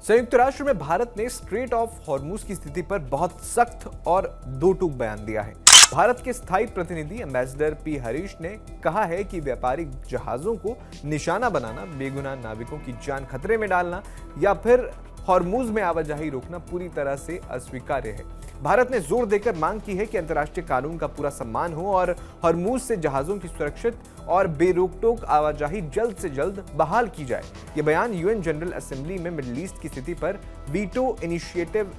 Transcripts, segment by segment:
संयुक्त राष्ट्र में भारत ने स्ट्रेट ऑफ हॉर्मुज की स्थिति पर बहुत सख्त और दो टूक बयान दिया है। भारत के स्थायी प्रतिनिधि एम्बेसडर पी हरीश ने कहा है कि व्यापारिक जहाजों को निशाना बनाना, बेगुनाह नाविकों की जान खतरे में डालना या फिर हॉर्मुज में आवाजाही रोकना पूरी तरह से अस्वीकार्य है। भारत ने जोर देकर मांग की है कि अंतर्राष्ट्रीय कानून का पूरा सम्मान हो और हॉर्मुज से जहाजों की सुरक्षित और बेरोकटोक आवाजाही जल्द से जल्द बहाल की जाए। यह बयान यूएन जनरल असेंबली में मिडिल ईस्ट की स्थिति पर वीटो इनिशिएटिव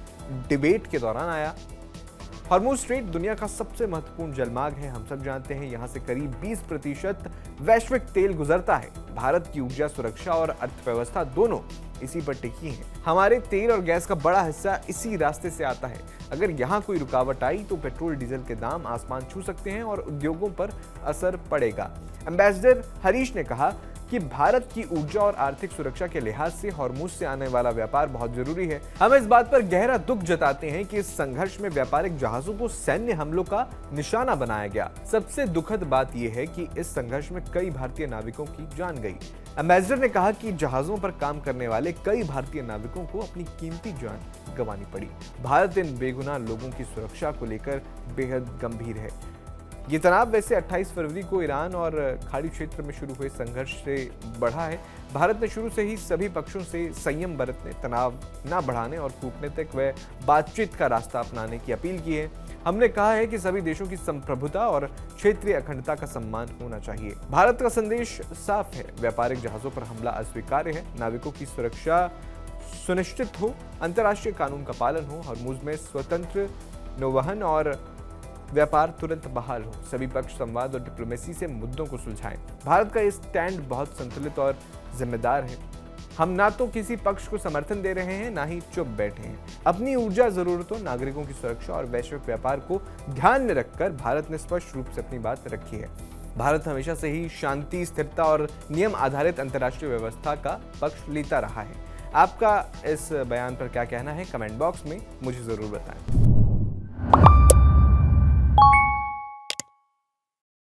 डिबेट के दौरान आया। हॉर्मुज स्ट्रेट दुनिया का सबसे महत्वपूर्ण जलमार्ग है। हम सब जानते हैं यहां से करीब 20% वैश्विक तेल गुजरता है। भारत की ऊर्जा सुरक्षा और अर्थव्यवस्था दोनों इसी पर टिकी है। हमारे तेल और गैस का बड़ा हिस्सा इसी रास्ते से आता है। अगर यहाँ कोई रुकावट आई तो पेट्रोल डीजल के दाम आसमान छू सकते हैं और उद्योगों पर असर पड़ेगा। एम्बेसडर हरीश ने कहा कि भारत की ऊर्जा और आर्थिक सुरक्षा के लिहाज से हॉर्मुज से आने वाला व्यापार बहुत जरूरी है। हम इस बात पर गहरा दुख जताते हैं कि इस संघर्ष में व्यापारिक जहाजों को सैन्य हमलों का निशाना बनाया गया। सबसे दुखद बात यह है कि इस संघर्ष में कई भारतीय नाविकों की जान गई। एम्बेसडर ने कहा कि जहाजों पर काम करने वाले कई भारतीय नाविकों को अपनी कीमती जान गंवानी पड़ी। भारत इन बेगुनाह लोगों की सुरक्षा को लेकर बेहद गंभीर है। ये तनाव वैसे 28 फरवरी को ईरान और खाड़ी क्षेत्र में शुरू हुए संघर्ष से बढ़ा है। भारत ने शुरू से ही सभी पक्षों से संयम बरतने, तनाव न बढ़ाने और कूटनीतिक व बातचीत का रास्ता अपनाने की अपील की है। हमने कहा है कि सभी देशों की संप्रभुता और क्षेत्रीय अखंडता का सम्मान होना चाहिए। भारत का संदेश साफ है, व्यापारिक जहाजों पर हमला अस्वीकार्य है। नाविकों की सुरक्षा सुनिश्चित हो, अंतर्राष्ट्रीय कानून का पालन हो, हॉर्मुज में स्वतंत्र नौवहन और व्यापार तुरंत बहाल हो। सभी पक्ष संवाद और डिप्लोमेसी से मुद्दों को सुलझाएं। भारत का ये स्टैंड बहुत संतुलित और जिम्मेदार है। हम ना तो किसी पक्ष को समर्थन दे रहे हैं, ना ही चुप बैठे हैं। अपनी ऊर्जा जरूरतों, नागरिकों की सुरक्षा और वैश्विक व्यापार को ध्यान में रखकर भारत ने स्पष्ट रूप से अपनी बात रखी है। भारत हमेशा से ही शांति, स्थिरता और नियम आधारित अंतर्राष्ट्रीय व्यवस्था का पक्ष लेता रहा है। आपका इस बयान पर क्या कहना है, कमेंट बॉक्स में मुझे जरूर बताएं।